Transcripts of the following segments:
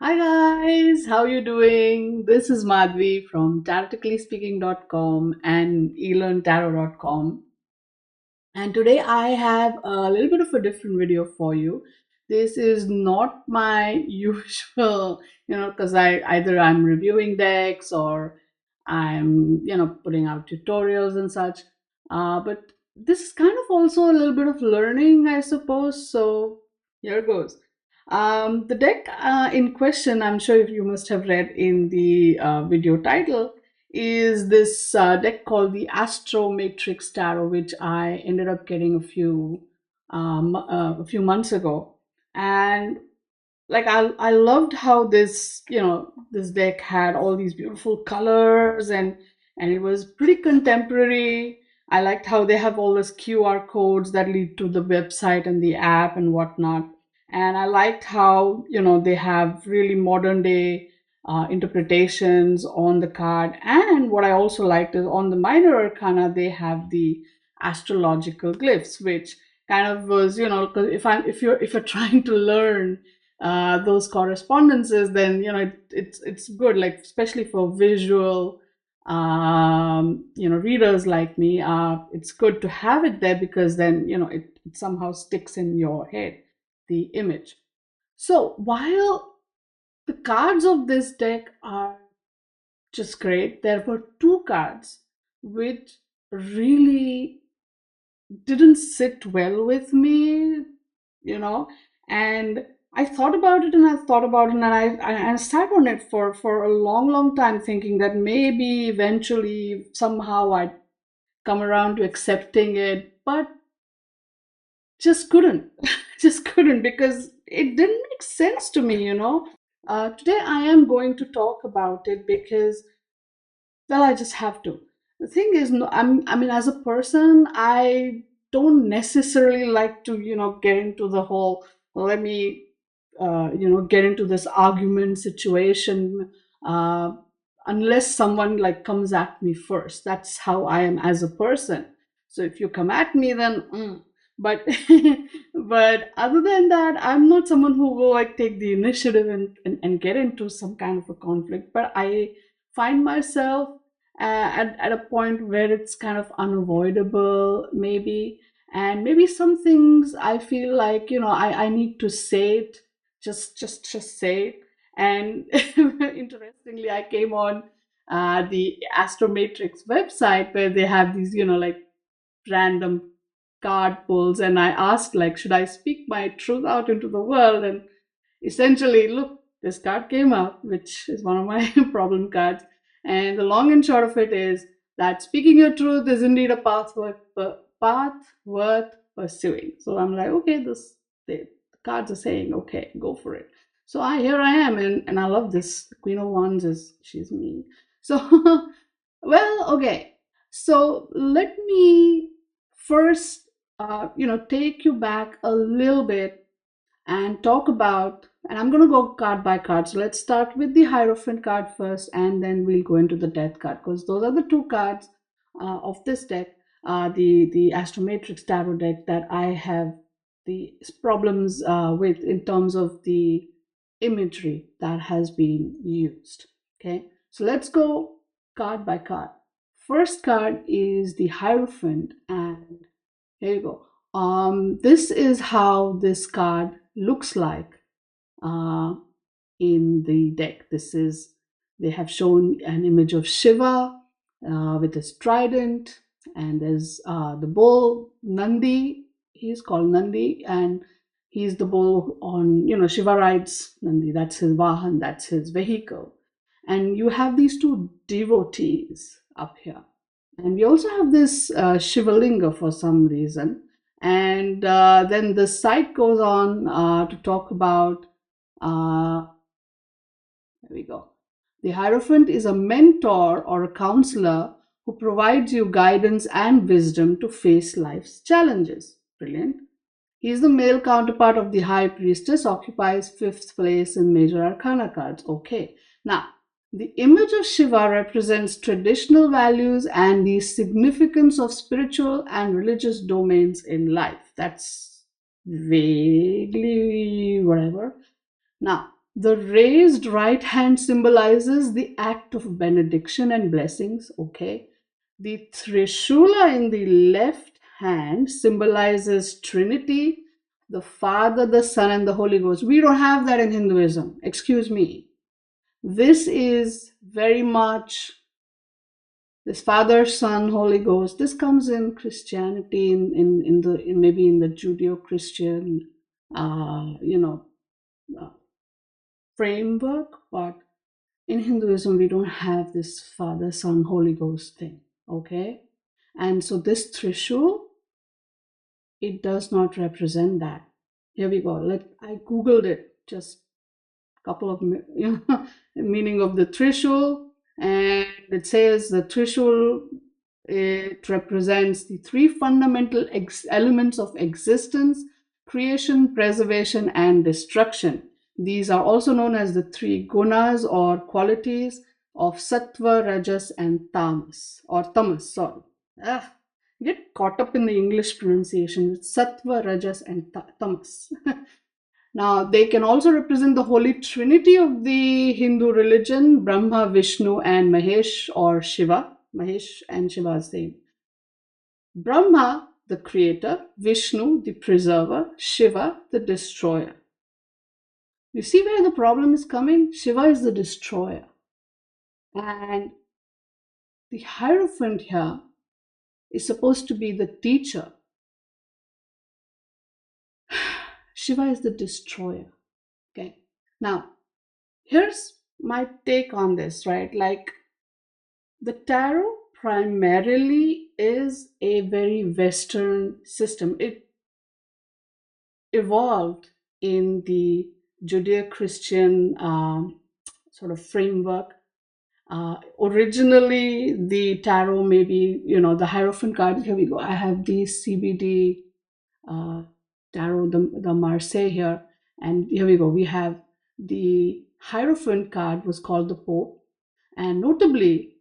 Hi guys, how you doing? This is Madhvi from TaroticallySpeaking.com and elearntarot.com. And today I have a little bit of a different video for you. This is not my usual, because I'm reviewing decks or I'm, putting out tutorials and such. But this is kind of also a little bit of learning, I suppose. So here goes. The deck in question, I'm sure you must have read in the video title, is this deck called the Astromatrix Tarot, which I ended up getting a few months ago, and like I loved how this deck had all these beautiful colors and it was pretty contemporary. I liked how they have all those QR codes that lead to the website and the app and whatnot. And I liked how they have really modern day interpretations on the card. And what I also liked is on the minor arcana they have the astrological glyphs, which kind of was, 'cause if you're trying to learn those correspondences, then it's good, like especially for visual readers like me. It's good to have it there because then it somehow sticks in your head, the image. So while the cards of this deck are just great, there were two cards which really didn't sit well with me, you know, and I thought about it and I thought about it and I sat on it for a long time, thinking that maybe eventually somehow I'd come around to accepting it, but just couldn't. Just couldn't, because it didn't make sense to me. Today I am going to talk about it because, well, I just have to. The thing is, no, I mean, as a person, I don't necessarily like to, get into the whole, let me, get into this argument situation, uh, unless someone like comes at me first. That's how I am as a person. So if you come at me, then, but, but other than that, I'm not someone who will like take the initiative and get into some kind of a conflict. But I find myself at a point where it's kind of unavoidable, maybe. And maybe some things I feel like, I need to say it, just say it. And interestingly, I came on the Astromatrix website where they have these, like random card pulls, and I asked, like, should I speak my truth out into the world? And essentially, look, this card came up, which is one of my problem cards. And the long and short of it is that speaking your truth is indeed a path worth pursuing. So I'm like, okay, the cards are saying, okay, go for it. So here I am, and I love this. The Queen of Wands is, she's me. So well, okay. So let me first, take you back a little bit and talk about, and I'm going to go card by card. So let's start with the Hierophant card first, and then we'll go into the Death card, because those are the two cards of this deck, the Astromatrix Tarot deck, that I have the problems with in terms of the imagery that has been used. Okay, so let's go card by card. First card is the Hierophant, and here you go. This is how this card looks like uh, in the deck. They have shown an image of Shiva with his trident, and there's the bull Nandi. He's called Nandi, and he's the bull on, Shiva rides Nandi. That's his Vahan, that's his vehicle. And you have these two devotees up here. And we also have this Shivalinga for some reason. And then the site goes on to talk about, uh, there we go. The Hierophant is a mentor or a counselor who provides you guidance and wisdom to face life's challenges. Brilliant. He is the male counterpart of the High Priestess, occupies fifth place in Major Arcana cards. Okay. Now, the image of Shiva represents traditional values and the significance of spiritual and religious domains in life. That's vaguely whatever. Now, The raised right hand symbolizes the act of benediction and blessings. Okay. The Trishula in the left hand symbolizes Trinity, the Father, the Son, and the Holy Ghost. We don't have that in Hinduism. Excuse me. This is very much this Father, Son, Holy Ghost. This comes in Christianity, maybe in the Judeo-Christian, uh, framework, but in Hinduism we don't have this Father, Son, Holy Ghost thing. Okay, and so this Trishul, it does not represent that. Here we go. I googled it, just a couple of meaning of the Trishul, and it says the Trishul, it represents the three fundamental elements of existence: creation, preservation, and destruction. These are also known as the three gunas or qualities of sattva, rajas, and tamas. Sorry. Ah, get caught up in the English pronunciation. It's sattva, rajas, and tamas. Now, they can also represent the Holy Trinity of the Hindu religion: Brahma, Vishnu, and Mahesh, or Shiva. Mahesh and Shiva are same. Brahma, the creator; Vishnu, the preserver; Shiva, the destroyer. You see where the problem is coming? Shiva is the destroyer. And the Hierophant here is supposed to be the teacher. Shiva is the destroyer. Okay. Now, here's my take on this, right? Like, the tarot primarily is a very Western system. It evolved in the Judeo-Christian sort of framework. Originally, the tarot, maybe, the Hierophant card. Here we go. I have the CBD tarot, the Marseille here. And here we go. We have the Hierophant card was called the Pope. And notably,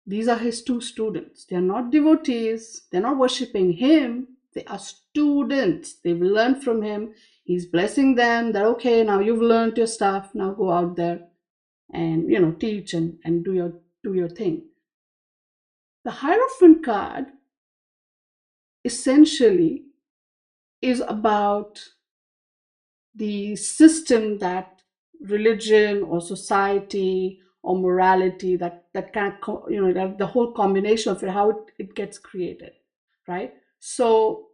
these are his two students. They are not devotees. They're not worshipping him. They are students. They've learned from him. He's blessing them. They're okay. Now you've learned your stuff. Now go out there and teach and do your thing. The Hierophant card essentially is about the system that religion or society or morality, that kind of, the whole combination of it, how it gets created, right? So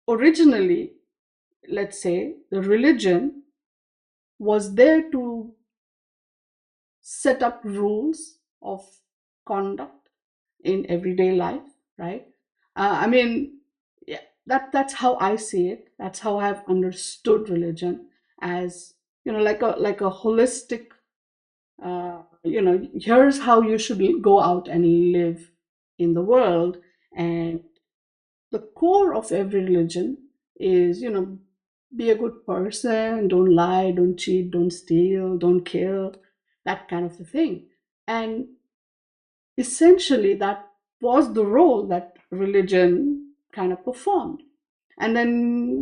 originally, let's say, the religion was there to set up rules of conduct in everyday life, right? Yeah, that's how I see it. That's how I've understood religion, as like a holistic. Here's how you should go out and live in the world, and the core of every religion is, be a good person, don't lie, don't cheat, don't steal, don't kill, that kind of a thing. And essentially, that was the role that religion kind of performed. And then,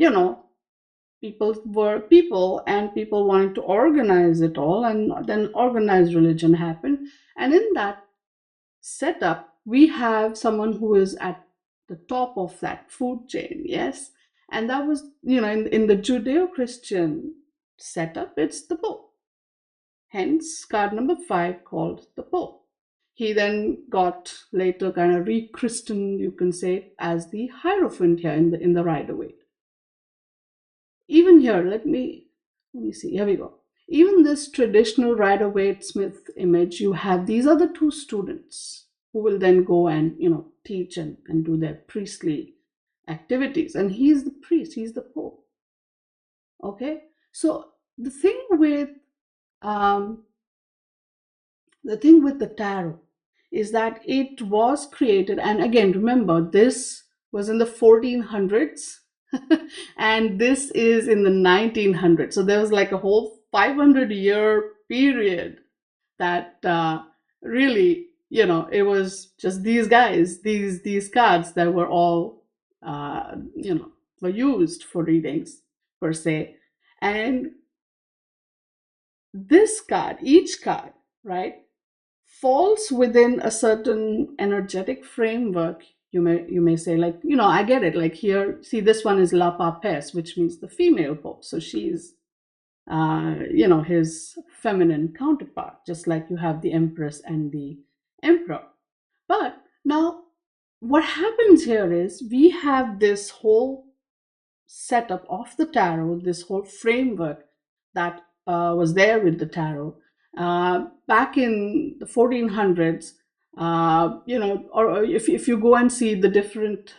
people were people, and people wanted to organize it all, and then organized religion happened. And in that setup, we have someone who is at the top of that food chain, yes? And that was, in the Judeo-Christian setup, it's the Pope. Hence, card number 5 called the Pope. He then got later kind of rechristened, you can say, as the Hierophant here in the Rider-Waite. Even here, let me see. Here we go. Even this traditional Rider-Waite Smith image, you have, these are the two students who will then go and teach and do their priestly activities. And he's the priest, he's the Pope. Okay, so the thing with the tarot is that it was created, and again, remember, this was in the 1400s and this is in the 1900s. So there was like a whole 500-year period that really, it was just these guys, these cards that were all, were used for readings per se. And this card, each card, right, falls within a certain energetic framework. You may say, like, I get it. Like, here, see, this one is La Papes, which means the female pope. So she's his feminine counterpart, just like you have the empress and the emperor. But now, what happens here is we have this whole setup of the tarot, this whole framework that was there with the tarot back in the 1400s. Or if you go and see the different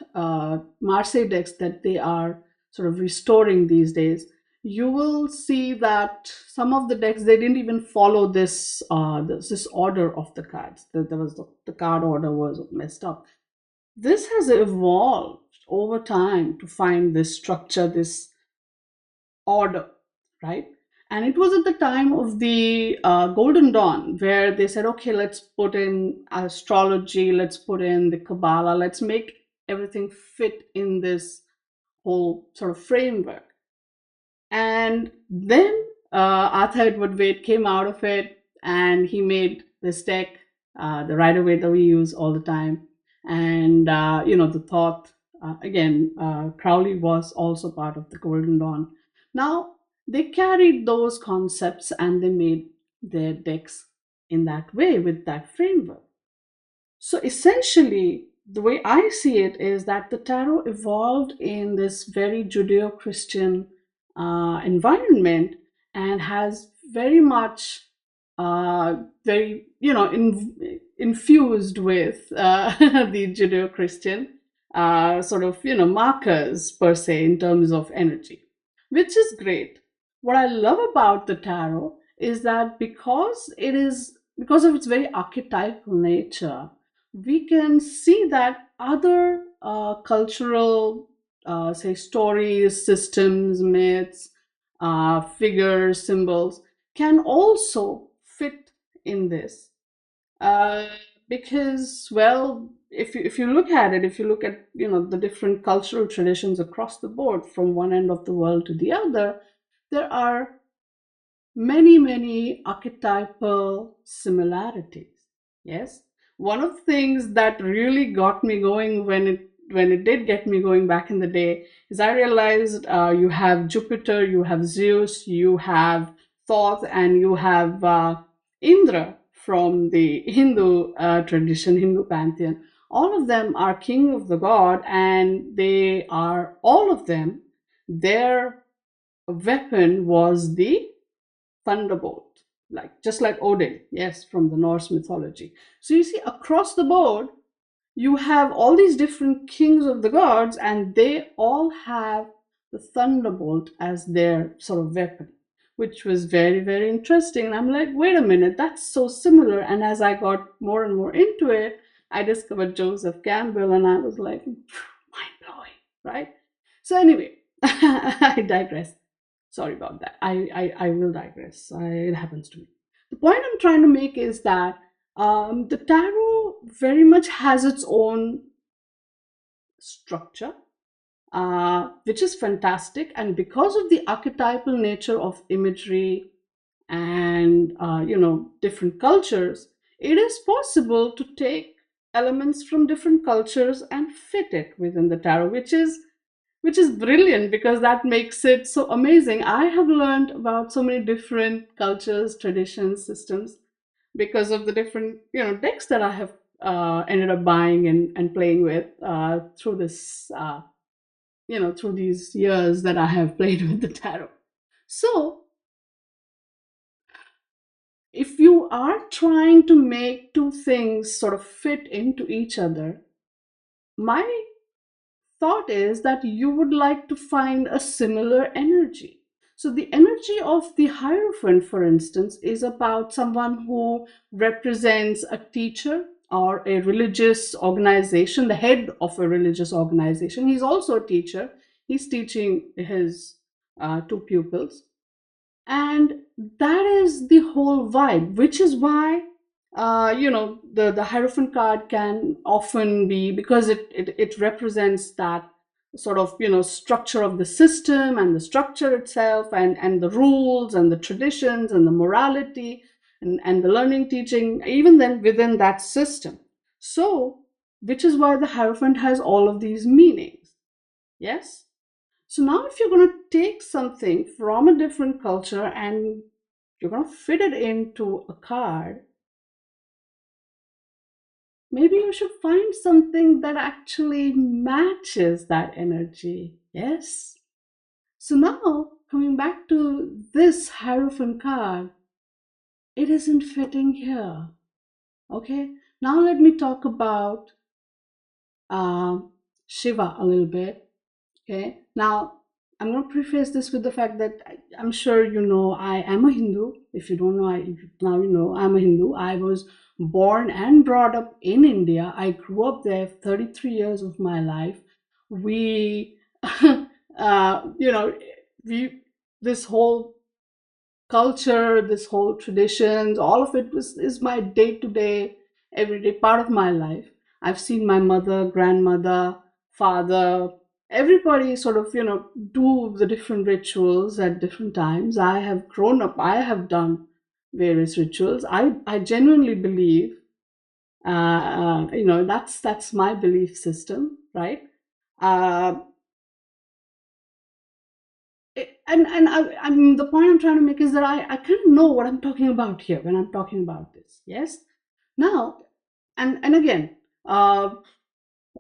Marseille decks that they are sort of restoring these days, you will see that some of the decks, they didn't even follow this order of the cards. There was the card order was messed up. This has evolved over time to find this structure, this order, right? And it was at the time of the Golden Dawn where they said, okay, let's put in astrology, let's put in the Kabbalah, let's make everything fit in this whole sort of framework. And then Arthur Edward Wade came out of it, and he made this deck, the Rider Waite that we use all the time. And, the Thoth, again, Crowley was also part of the Golden Dawn. Now, they carried those concepts and they made their decks in that way with that framework. So essentially, the way I see it is that the tarot evolved in this very Judeo Christian environment and has very much, very, infused with the Judeo Christian sort of, markers per se in terms of energy, which is great. What I love about the tarot is that because of its very archetypal nature, we can see that other cultural, say, stories, systems, myths, figures, symbols can also fit in this. Uh, because, well, if you look at it, if you look at the different cultural traditions across the board from one end of the world to the other, there are many, many archetypal similarities. Yes. One of the things that really got me going when it did get me going back in the day is I realized you have Jupiter, you have Zeus, you have Thoth, and you have Indra from the Hindu tradition, Hindu pantheon. All of them are king of the god, and they are all of them. Their weapon was the thunderbolt, like just like Odin, yes, from the Norse mythology. So you see, across the board, you have all these different kings of the gods, and they all have the thunderbolt as their sort of weapon, which was very, very interesting. And I'm like, wait a minute, that's so similar. And as I got more and more into it, I discovered Joseph Campbell, and I was like, mind blowing, right? So anyway, I digress. Sorry about that. I will digress. It happens to me. The point I'm trying to make is that the tarot very much has its own structure, which is fantastic. And because of the archetypal nature of imagery and different cultures, it is possible to take elements from different cultures and fit it within the tarot, which is brilliant because that makes it so amazing. I have learned about so many different cultures, traditions, systems because of the different decks that I have ended up buying and playing with through this through these years that I have played with the tarot. So if you are trying to make two things sort of fit into each other, my thought is that you would like to find a similar energy. So, the energy of the Hierophant, for instance, is about someone who represents a teacher or a religious organization, the head of a religious organization. He's also a teacher, he's teaching his two pupils. And that is the whole vibe, which is why the Hierophant card can often be, because it represents that sort of, structure of the system and the structure itself, and the rules and the traditions and the morality, and the learning, teaching, even then within that system. So, which is why the Hierophant has all of these meanings. Yes? So now if you're going to take something from a different culture and you're going to fit it into a card, maybe you should find something that actually matches that energy. Yes? So now, coming back to this Hierophant card, it isn't fitting here. Okay? Now let me talk about uh, Shiva a little bit. Okay? Now, I'm going to preface this with the fact that I'm sure you know I am a Hindu. If you don't know, now you know I'm a Hindu. I was born and brought up in India. I grew up there 33 years of my life. We, you know, we, this whole culture, this whole traditions, all of it is my day to day, everyday part of my life. I've seen my mother, grandmother, father, everybody sort of, do the different rituals at different times. I have grown up, I have done various rituals. I genuinely believe, that's my belief system, right? Uh, I mean, the point I'm trying to make is that I kind of know what I'm talking about here when I'm talking about this. Yes. Now, and again, I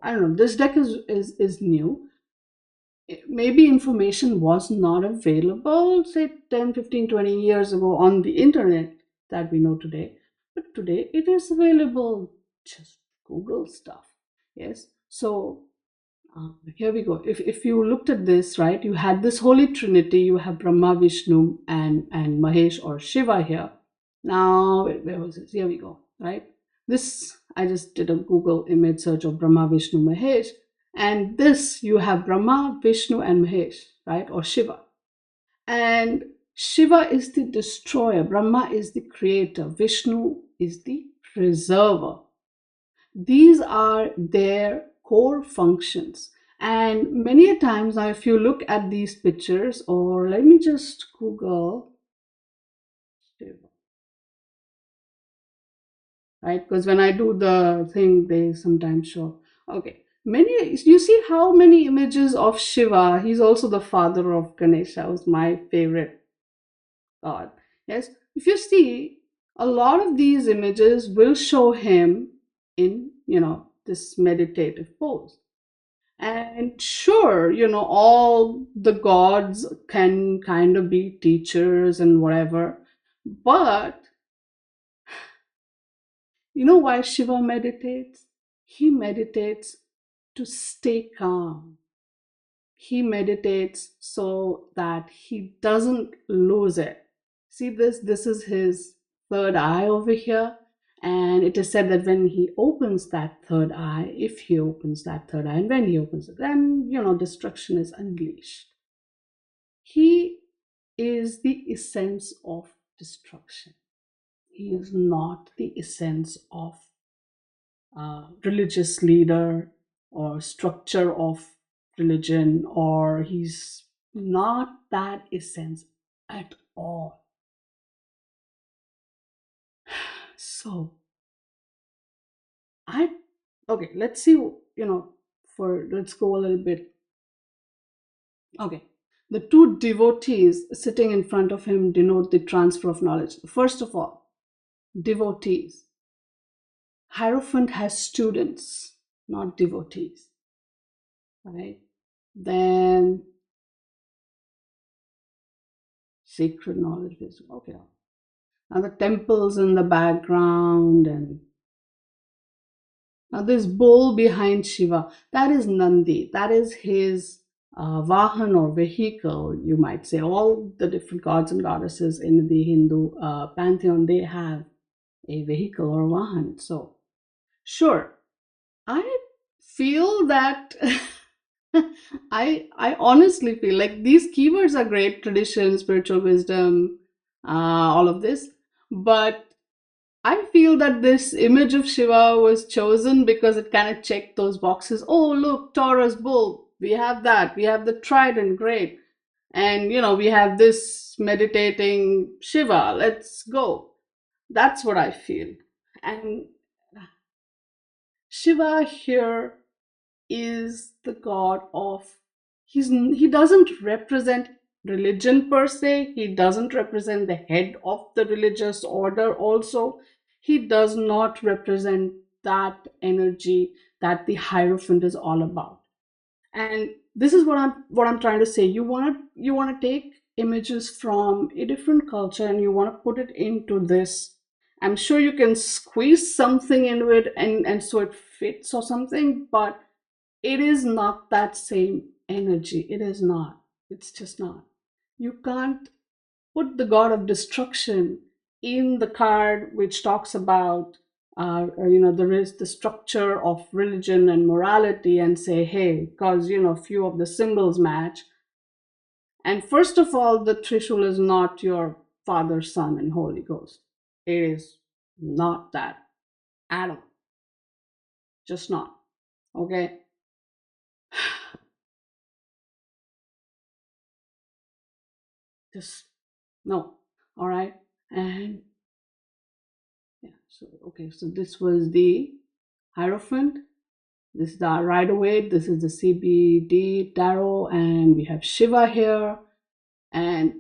don't know. This deck is new. Maybe information was not available, say 10, 15, 20 years ago on the internet that we know today. But today it is available. Just Google stuff. Yes. So here we go. If you looked at this, right, you had this holy trinity. You have Brahma, Vishnu, and Mahesh or Shiva here. Now, where was this? Here we go, right? This, I just did a Google image search of Brahma, Vishnu, Mahesh. And this, you have Brahma, Vishnu, and Mahesh, right? Or Shiva. And Shiva is the destroyer. Brahma is the creator. Vishnu is the preserver. These are their core functions. And many a times now, if you look at these pictures, or let me just Google Shiva, right? Because when I do the thing, they sometimes show. Okay, you see how many images of Shiva. He's also the father of Ganesha, was my favorite god. Yes, if you see, a lot of these images will show him in, this meditative pose. And sure, all the gods can kind of be teachers and whatever, but you know why Shiva meditates? He meditates to stay calm. He meditates so that he doesn't lose it. See this? This is his third eye over here. And it is said that when he opens that third eye, if he opens that third eye, and when he opens it, then, destruction is unleashed. He is the essence of destruction. He is not the essence of religious leader or structure of religion, or he's not that essence at all. So okay, let's see, let's go a little bit. Okay, the two devotees sitting in front of him denote the transfer of knowledge. First of all, devotees. Hierophant has students, not devotees. Right? Then sacred knowledge is okay. Now the temples in the background, and now this bull behind Shiva, that is Nandi. That is his vahan or vehicle, you might say. All the different gods and goddesses in the Hindu pantheon, they have a vehicle or vahan. So, sure, I feel that I honestly feel like these keywords are great: tradition, spiritual wisdom, all of this. But I feel that this image of Shiva was chosen because it kind of checked those boxes. Oh, look, Taurus bull. we have that. We have the trident, great. And, we have this meditating Shiva. Let's go. That's what I feel. And Shiva here is the god of, he doesn't represent religion per se. He doesn't represent the head of the religious order also. He does not represent that energy that the Hierophant is all about. And this is what I'm trying to say. You want to take images from a different culture and you want to put it into this. I'm sure you can squeeze something into it, and so it fits or something, but it is not that same energy. It is not. It's just not. You can't put the god of destruction in the card which talks about there is the structure of religion and morality, and say, hey, because few of the symbols match. And first of all, the Trishul is not your Father, Son, and Holy Ghost. It is not that at all. Just not. Okay. Just no. All right. And yeah, so okay, so this was the Hierophant. This is the Rider-Waite. This is the CBD tarot, and we have Shiva here. And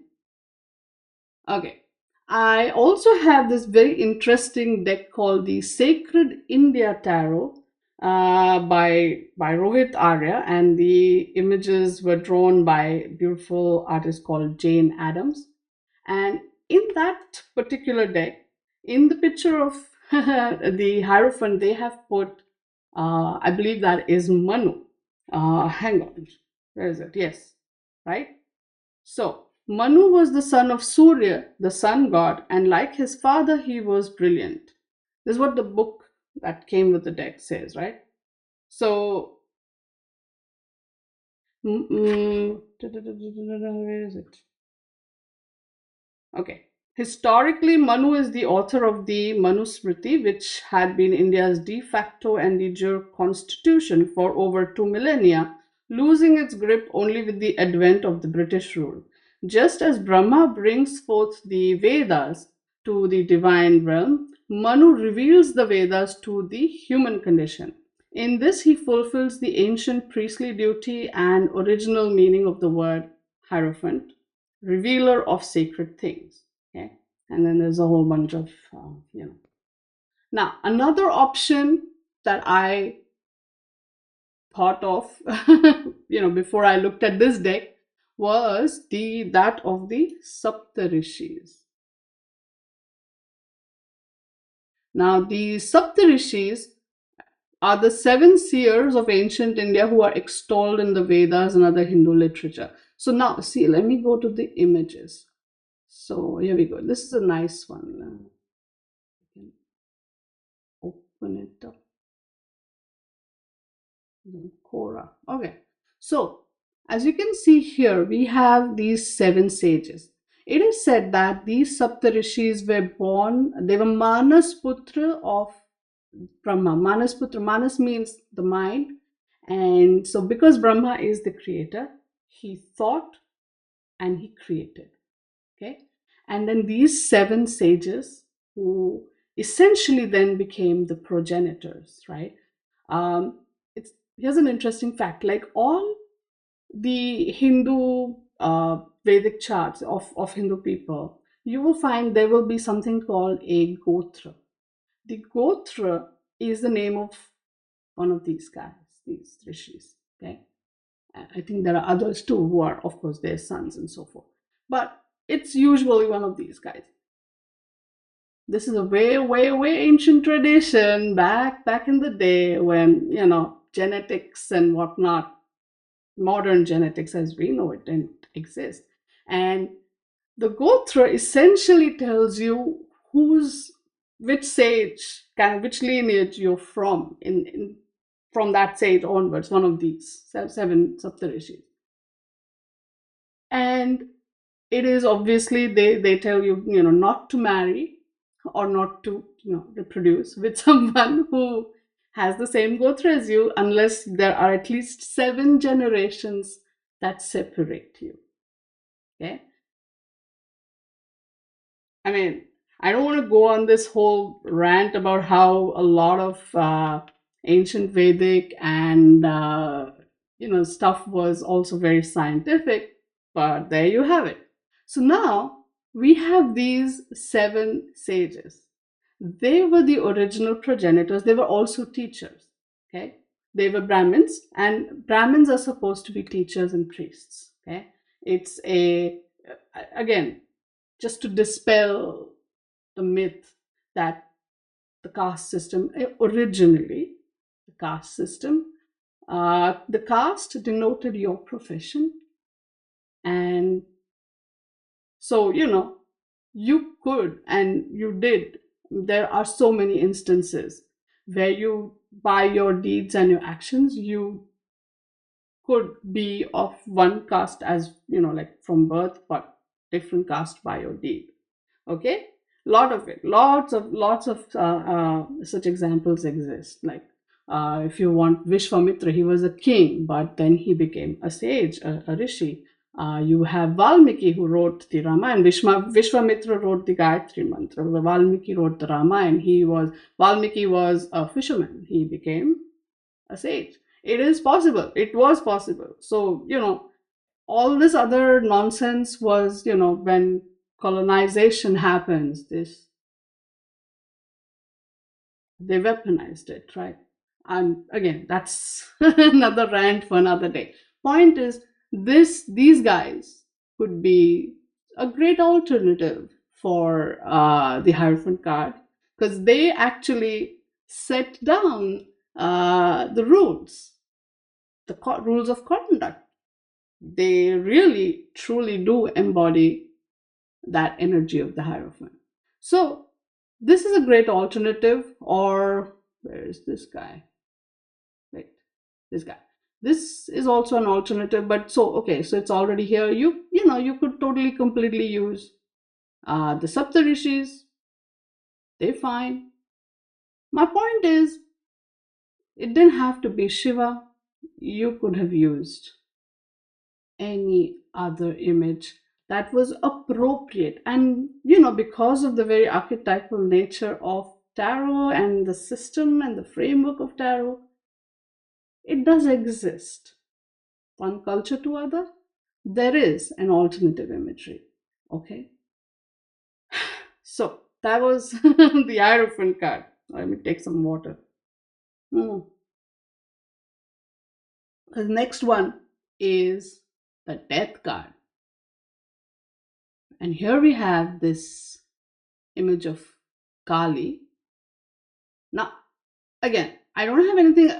okay, I also have this very interesting deck called the Sacred India Tarot by Rohit Arya, and the images were drawn by a beautiful artist called Jane Addams. And in that particular deck, in the picture of the Hierophant, they have put, I believe that is Manu. Hang on, where is it? Yes, right? So, Manu was the son of Surya, the sun god, and like his father, he was brilliant. This is what the book that came with the deck says, right? So, where is it? Okay. Historically, Manu is the author of the Manusmriti, which had been India's de facto and de jure constitution for over 2 millennia, losing its grip only with the advent of the British rule. Just as Brahma brings forth the Vedas to the divine realm, Manu reveals the Vedas to the human condition. In this, he fulfills the ancient priestly duty and original meaning of the word Hierophant, revealer of sacred things. Okay, and then there's a whole bunch of Now, another option that I thought of before I looked at this deck was that of the Saptarishis. Now, the Saptarishis are the 7 seers of ancient India who are extolled in the Vedas and other Hindu literature. So now, see, let me go to the images. So here we go. This is a nice one. I can open it up. Quora. Okay. So as you can see here, we have these 7 sages. It is said that these Saptarishis were born, they were Manas Putra of Brahma. Manas Putra, Manas means the mind. And so because Brahma is the creator, he thought and he created. Okay. And then these 7 sages who essentially then became the progenitors, right? Here's an interesting fact, like all the Hindu Vedic charts of Hindu people, you will find there will be something called a Gotra. The Gotra is the name of one of these guys, these rishis. Okay, I think there are others too who are, of course, their sons and so forth. But it's usually one of these guys. This is a way, way, way ancient tradition back in the day when, genetics and whatnot, modern genetics as we know it, didn't exist. And the Gotra essentially tells you which sage, which lineage you're from, from that sage onwards, one of these 7 Saptarishis. And it is obviously, they tell you, not to marry or not to, reproduce with someone who has the same gotra as you, unless there are at least 7 generations that separate you. Okay. I mean, I don't want to go on this whole rant about how a lot of ancient Vedic and stuff was also very scientific, but there you have it. So now we have these 7 sages. They were the original progenitors. They were also teachers. Okay, they were Brahmins, and Brahmins are supposed to be teachers and priests. Okay, it's a again, just to dispel the myth that the caste system originally, the caste system, the caste denoted your profession. And so, you could and you did. There are so many instances where you, by your deeds and your actions, you could be of one caste as, like from birth, but different caste by your deed. Okay, lot of it, lots of such examples exist. Like if you want Vishwamitra, he was a king, but then he became a sage, a rishi. You have Valmiki, who wrote the Ramayana. Vishwamitra wrote the Gayatri mantra. Valmiki wrote the Ramayana. Valmiki was a fisherman, he became a sage. It is possible, it was possible. So all this other nonsense was, when colonization happens, they weaponized it, right? And again, that's another rant for another day. Point is, these guys could be a great alternative for the Hierophant card, because they actually set down the rules, rules of conduct. They really truly do embody that energy of the Hierophant. So this is a great alternative. Or where is this guy? Wait, this guy. This is also an alternative, but so okay, so it's already here. You could totally completely use the Saptarishis. They're fine. My point is, it didn't have to be Shiva. You could have used any other image that was appropriate. And because of the very archetypal nature of tarot and the system and the framework of tarot, it does exist. One culture to other, there is an alternative imagery. Okay, so that was the Hierophant card. Let me take some water. The next one is the Death card. And here we have this image of Kali. Now, again, I don't have anything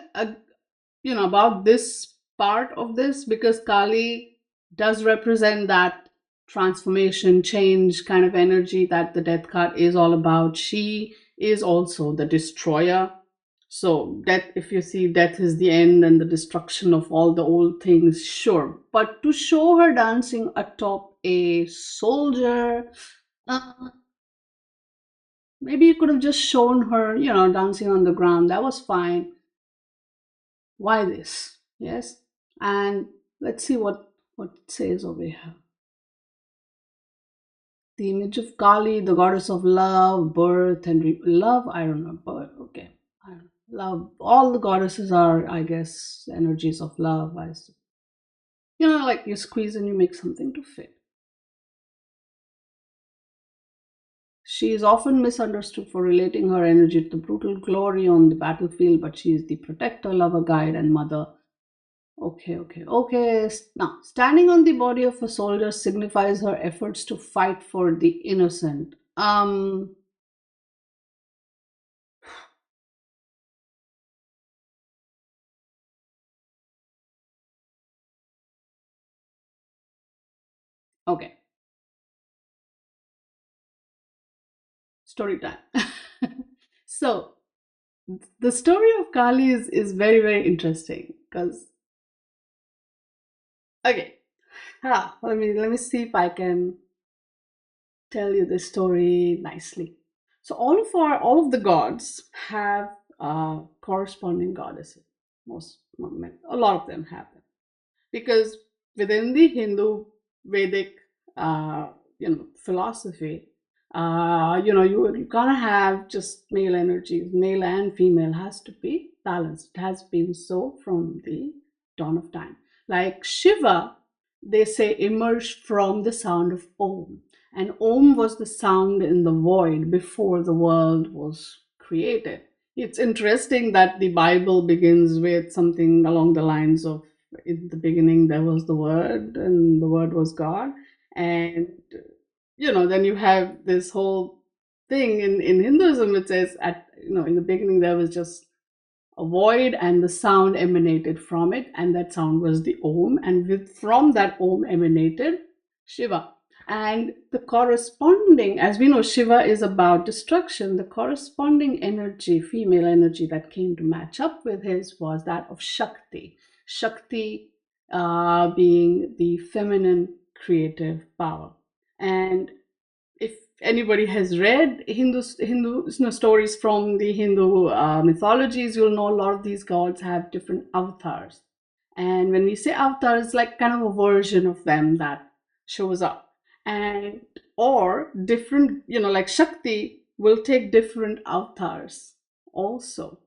about this part of this, because Kali does represent that transformation, change kind of energy that the Death card is all about. She is also the destroyer. So death, if you see death is the end and the destruction of all the old things, sure. But to show her dancing atop a soldier, maybe you could have just shown her, dancing on the ground. That was fine. Why this? Yes. And let's see what it says over here. The image of Kali, the goddess of love, birth, and love. I don't know, but okay. I don't know. Love. All the goddesses are, I guess, energies of love. Like you squeeze and you make something to fit. She is often misunderstood for relating her energy to the brutal glory on the battlefield, but she is the protector, lover, guide, and mother. Okay. Now, standing on the body of a soldier signifies her efforts to fight for the innocent. Okay. Story time. So, the story of Kali is very, very interesting, because okay. Let me see if I can tell you this story nicely. So all of the gods have corresponding goddesses. A lot of them have them, because within the Hindu Vedic, philosophy, you're gonna have just male energies, male and female has to be balanced. It has been so from the dawn of time. Like Shiva, they say, emerged from the sound of Om, and Om was the sound in the void before the world was created. It's interesting that the Bible begins with something along the lines of, in the beginning there was the Word, and the Word was God. And then you have this whole thing in Hinduism. It says, in the beginning there was just a void, and the sound emanated from it, and that sound was the Om, and from that Om emanated Shiva. And the corresponding, as we know, Shiva is about destruction. The corresponding energy, female energy, that came to match up with his was that of Shakti. Shakti being the feminine creative power. And if anybody has read Hindu stories from the Hindu mythologies, you'll know a lot of these gods have different avatars. And when we say avatar, it's like kind of a version of them that shows up. And or different, like Shakti will take different avatars also.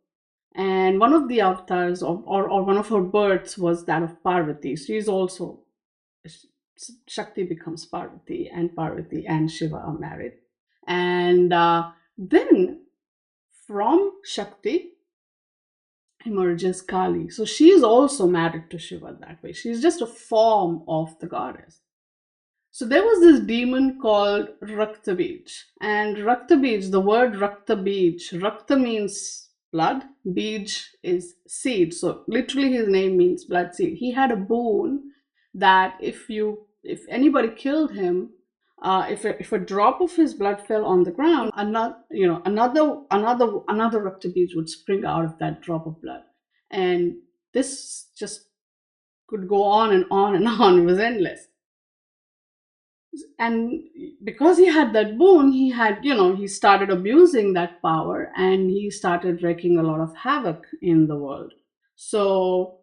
And one of the avatars, or one of her births, was that of Parvati. She's also, Shakti becomes Parvati and Shiva are married. And then from Shakti emerges Kali. So she is also married to Shiva that way. She's just a form of the goddess. So there was this demon called Raktabij. And Raktabij, the word Raktabij, Rakta means blood, Bij is seed. So literally his name means blood seed. He had a boon that if anybody killed him, if a drop of his blood fell on the ground, another Raktabij would spring out of that drop of blood. And this just could go on and on and on. It was endless. And because he had that boon, he started abusing that power, and he started wreaking a lot of havoc in the world. So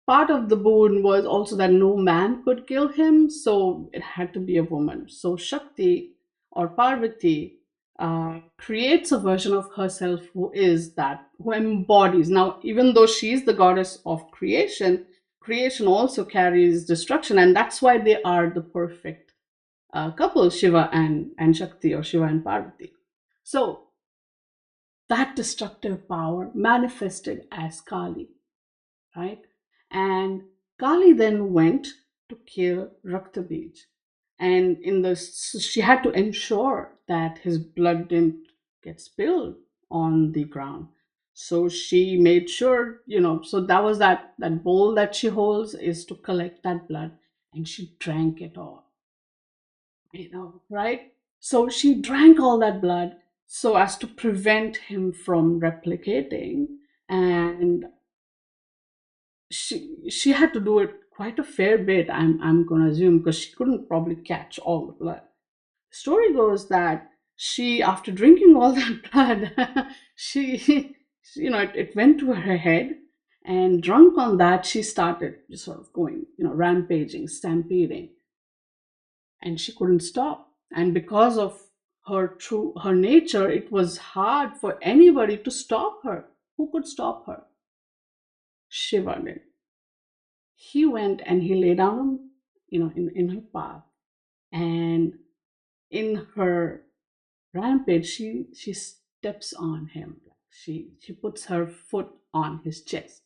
part of the boon was also that no man could kill him, so it had to be a woman. So Shakti, or Parvati, creates a version of herself who embodies. Now, even though she's the goddess of creation, creation also carries destruction, and that's why they are the perfect couple, Shiva and Shakti, or Shiva and Parvati. So that destructive power manifested as Kali, right? And Kali then went to kill Raktabij, and she had to ensure that his blood didn't get spilled on the ground. So she made sure, so that was that bowl that she holds is to collect that blood, and she drank it all. Right? So she drank all that blood so as to prevent him from replicating, and she had to do it quite a fair bit, I'm gonna assume, because she couldn't probably catch all the blood. The story goes that she, after drinking all that blood, it went to her head, and drunk on that, she started just sort of going, rampaging, stampeding, and she couldn't stop. And because of her nature, it was hard for anybody to stop her. Who could stop her? Shiva did. He went and he lay down, in her path, and in her rampage, she steps on him. She puts her foot on his chest,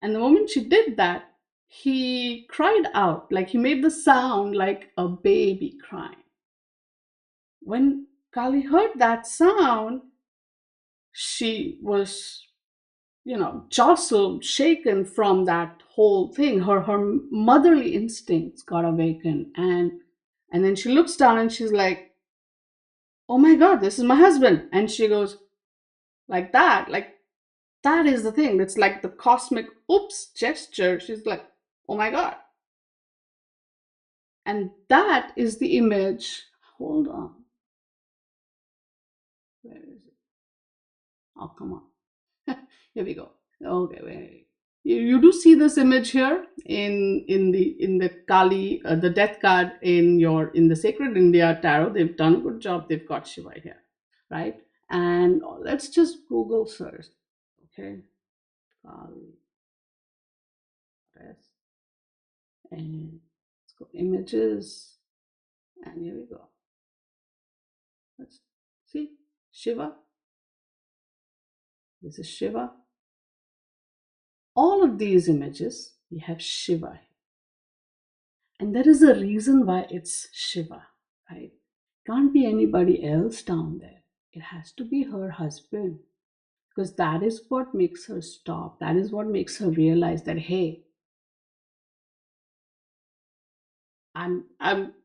and the moment she did that, he cried out, like he made the sound like a baby crying. When Kali heard that sound, she was, jostled, shaken from that whole thing. Her motherly instincts got awakened, and then she looks down and she's like, "Oh my God, this is my husband!" And she goes like that, that is the thing. It's like the cosmic oops gesture. She's like, "Oh my God!" And that is the image. Hold on. Where is it? Oh, come on. Here we go. Okay, wait. You do see this image here in the Kali, the death card in the Sacred India Tarot. They've done a good job. They've got Shiva here, right? And let's just Google search. Okay, Kali death, and let's go images, and here we go. Let's see Shiva. This is Shiva. All of these images, we have Shiva. And there is a reason why it's Shiva, right? Can't be anybody else down there. It has to be her husband. Because that is what makes her stop. That is what makes her realize that, hey, I'm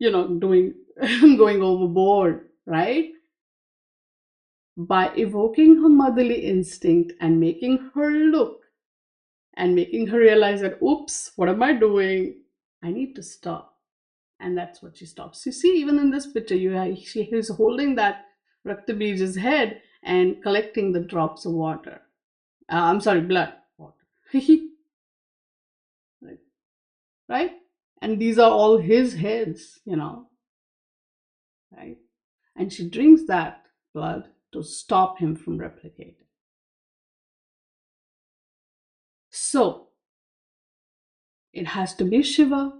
doing, I'm going overboard, right? By evoking her motherly instinct and making her look and making her realize that, oops, what am I doing? I need to stop. And that's what she stops. You see, even in this picture, she is holding that Raktabij's head and collecting the drops of water. I'm sorry, blood. Water. Right. Right? And these are all his heads, right? And she drinks that blood to stop him from replicating. So, it has to be Shiva.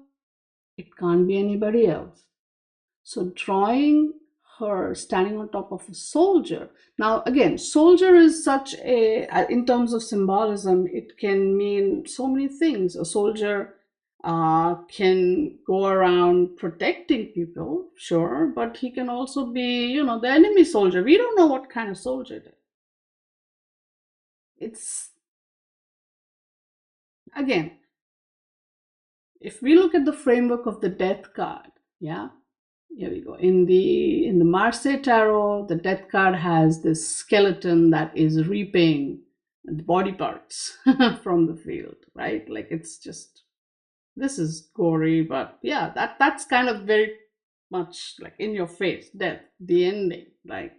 It can't be anybody else. So drawing her standing on top of a soldier. Now, again, soldier is such in terms of symbolism, it can mean so many things. A soldier can go around protecting people, sure, but he can also be, the enemy soldier. We don't know what kind of soldier it is. It's, again, if we look at the framework of the death card, yeah, here we go. In the Marseille Tarot, the death card has this skeleton that is reaping the body parts from the field, right? Like it's just, this is gory, but yeah, that's kind of very much like in your face, death, the ending, like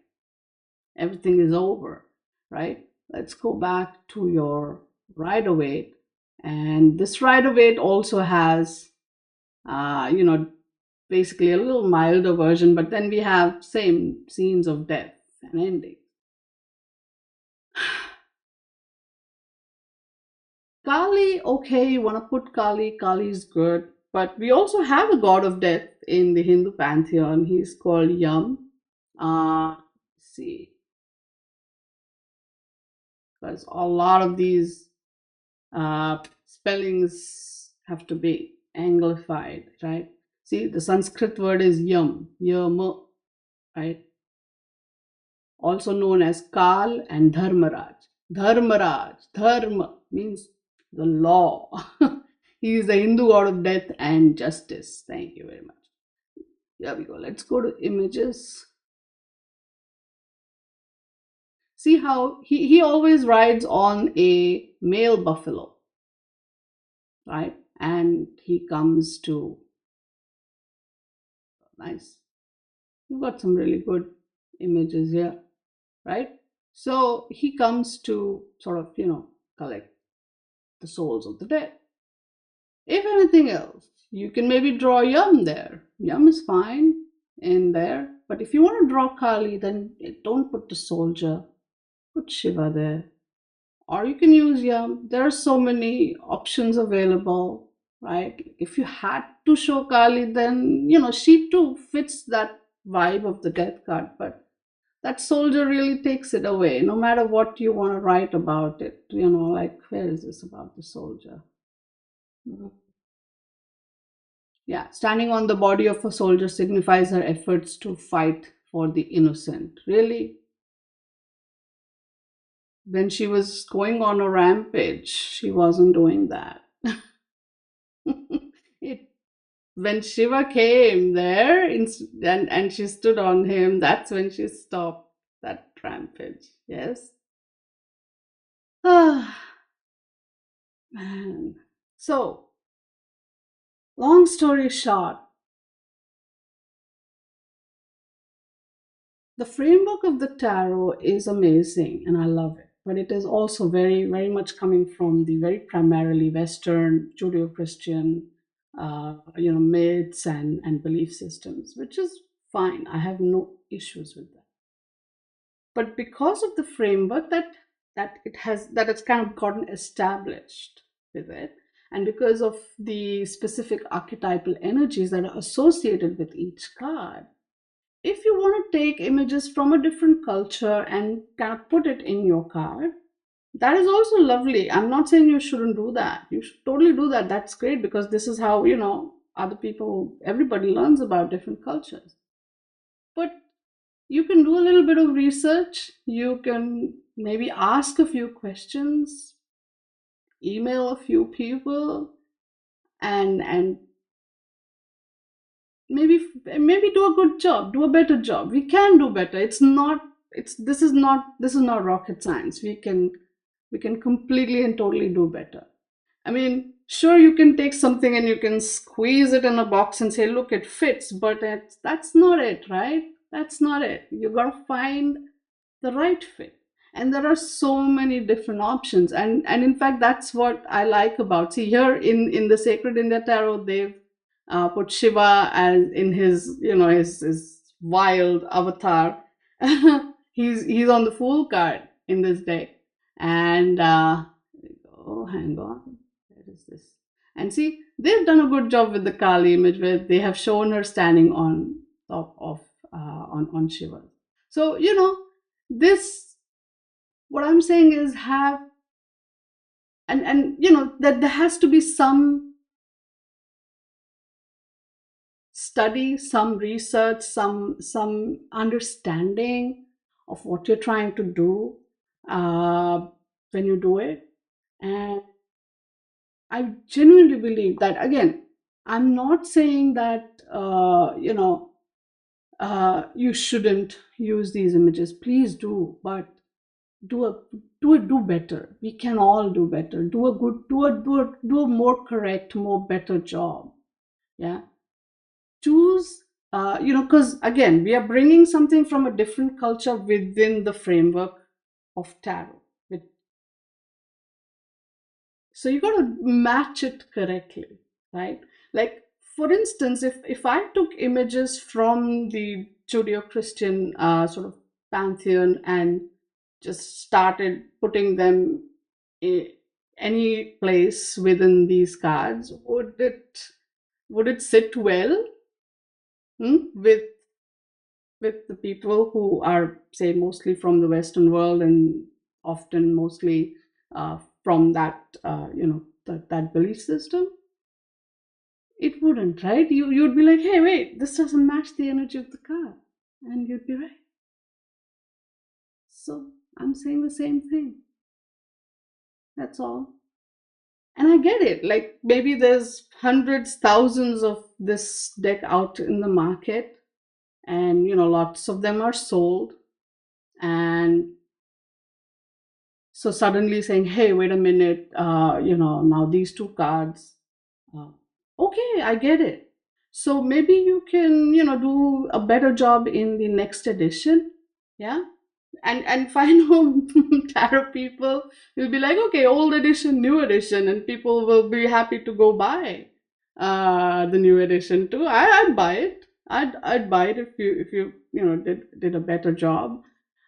everything is over, right? Let's go back to your Rider-Waite, and this Rider-Waite also has, basically a little milder version, but then we have same scenes of death and ending. Kali, okay, you want to put Kali, Kali is good, but we also have a god of death in the Hindu pantheon. He's called Yam. See, because a lot of these spellings have to be anglified, right? See, the Sanskrit word is Yam, Yama, right? Also known as Kal and Dharmaraj. Dharmaraj, Dharma means the law. He is the Hindu god of death and justice. Thank you very much. Here we go. Let's go to images. See how he always rides on a male buffalo, right? And he comes to, nice. You've got some really good images here, right? So he comes to sort of, collect the souls of the dead. If anything else, you can maybe draw Yum there. Yum is fine in there. But if you want to draw Kali, then don't put the soldier. Put Shiva there. Or you can use Yum. There are so many options available, right? If you had to show Kali, then, she too fits that vibe of the death card. But that soldier really takes it away. No matter what you want to write about it, like, where is this about the soldier? Yeah, standing on the body of a soldier signifies her efforts to fight for the innocent. Really? When she was going on a rampage, she wasn't doing that. it, when Shiva came there and she stood on him, that's when she stopped that rampage. Yes? Ah, man. So, long story short, The framework of the tarot is amazing and I love it, but it is also very, very much coming from the very primarily Western Judeo-Christian, myths and belief systems, which is fine. I have no issues with that. But because of the framework that it's kind of gotten established with it, and because of the specific archetypal energies that are associated with each card, if you want to take images from a different culture and kind of put it in your card, that is also lovely. I'm not saying you shouldn't do that. You should totally do that. That's great, because this is how, other people, everybody learns about different cultures. But you can do a little bit of research. You can maybe ask a few questions, email a few people, and maybe do a good job, do a better job. We can do better. This is not rocket science. We can completely and totally do better. I mean, sure, you can take something and you can squeeze it in a box and say, look, it fits, but that's not it, right? That's not it. You gotta find the right fit. And there are so many different options. And in fact, that's what I like about. See, here in the Sacred India Tarot, they've put Shiva as in his, his wild avatar. He's on the Fool card in this deck. And oh, hang on. Where is this? And see, they've done a good job with the Kali image, where they have shown her standing on top of on Shiva. So this, what I'm saying is, have and that there has to be some study, some research, some understanding of what you're trying to do when you do it. And I genuinely believe that, again, I'm not saying that you shouldn't use these images. Please do, but do a do better. We can all do better. Do a good, do a more correct, more better job. Yeah, choose. Because again, we are bringing something from a different culture within the framework of tarot. So you got to match it correctly, right? Like, for instance, if I took images from the Judeo-Christian sort of pantheon and just started putting them in any place within these cards, would it sit well, with the people who are, say, mostly from the Western world, and often mostly from that that belief system? It wouldn't, right? You'd be like, hey, wait, this doesn't match the energy of the card, and you'd be right. So I'm saying the same thing. That's all. And I get it. Like, maybe there's hundreds, thousands of this deck out in the market, and lots of them are sold. And so suddenly saying, hey, wait a minute, now these two cards, uh, okay, I get it. So maybe you can, do a better job in the next edition. Yeah. And final tarot people will be like, okay, old edition, new edition, and people will be happy to go buy the new edition too. I'd buy it. I'd buy it if you did a better job.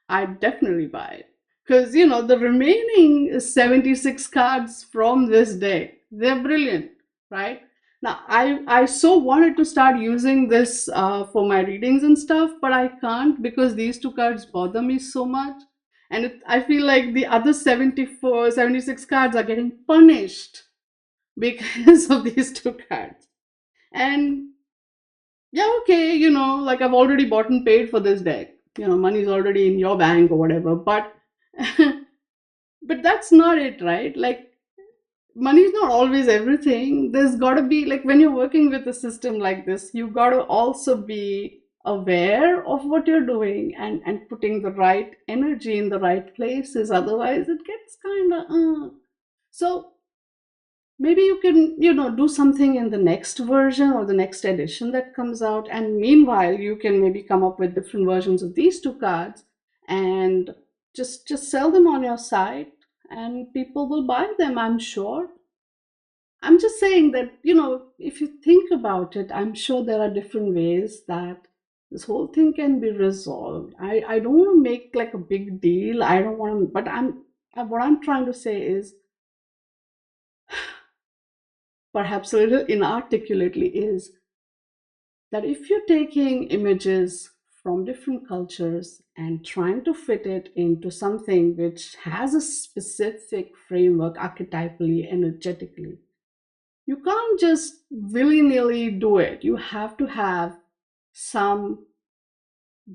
I'd definitely buy it, because the remaining 76 cards from this deck, they're brilliant, right? Now, I so wanted to start using this for my readings and stuff, but I can't, because these two cards bother me so much. And I feel like the other 74, 76 cards are getting punished because of these two cards. And yeah, okay, like, I've already bought and paid for this deck. Money's already in your bank or whatever. But but that's not it, right? Like, money's not always everything. There's got to be, like, when you're working with a system like this, you got to also be aware of what you're doing, and putting the right energy in the right places. Otherwise, it gets kind of so maybe you can, do something in the next version or the next edition that comes out, and meanwhile you can maybe come up with different versions of these two cards and just sell them on your site, and people will buy them, I'm sure. I'm just saying that, if you think about it, I'm sure there are different ways that this whole thing can be resolved. I don't want to make like a big deal. I don't want to, but what I'm trying to say is, perhaps a little inarticulately, is that if you're taking images from different cultures and trying to fit it into something which has a specific framework archetypally, energetically, you can't just willy-nilly do it. You have to have some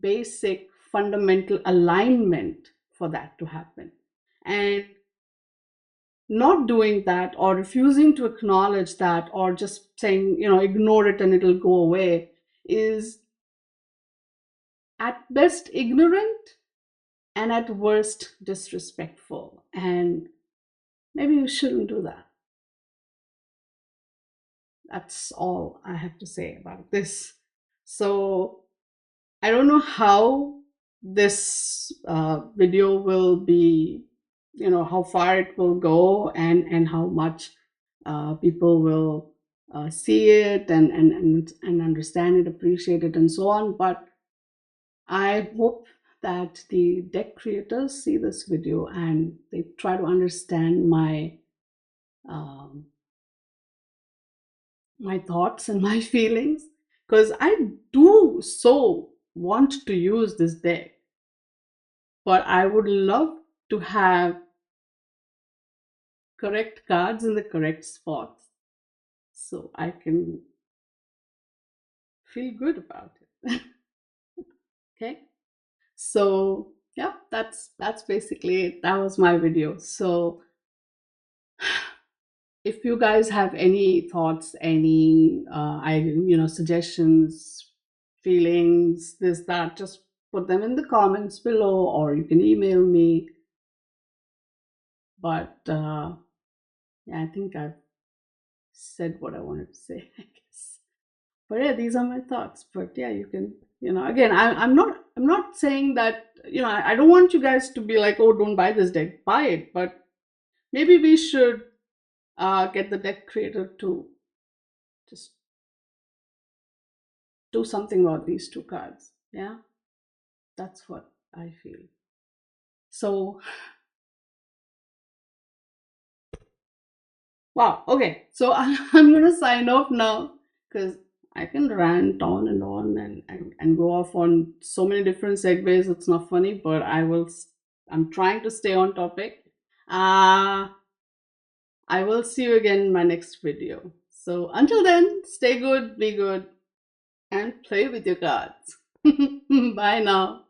basic fundamental alignment for that to happen. And not doing that, or refusing to acknowledge that, or just saying, ignore it and it'll go away, is at best ignorant and at worst disrespectful. And maybe you shouldn't do that. That's all I have to say about this. So I don't know how this video will be, how far it will go, and how much people will see it and understand it, appreciate it, and so on. But I hope that the deck creators see this video and they try to understand my my thoughts and my feelings, because I do so want to use this deck, but I would love to have correct cards in the correct spots so I can feel good about it. Okay, so yeah, that's basically it. That was my video. So if you guys have any thoughts, any suggestions, feelings, this, that, just put them in the comments below, or you can email me. But yeah, I think I've said what I wanted to say, I guess. But yeah, these are my thoughts. But yeah, you can, again, I'm not saying that, I don't want you guys to be like, oh, don't buy this deck, buy it. But maybe we should get the deck creator to just do something about these two cards. Yeah, that's what I feel. So wow, okay, so I'm gonna sign off now, because I can rant on and on and go off on so many different segues. It's not funny, but I'm trying to stay on topic. I will see you again in my next video. So until then, stay good, be good, and play with your cards. Bye now.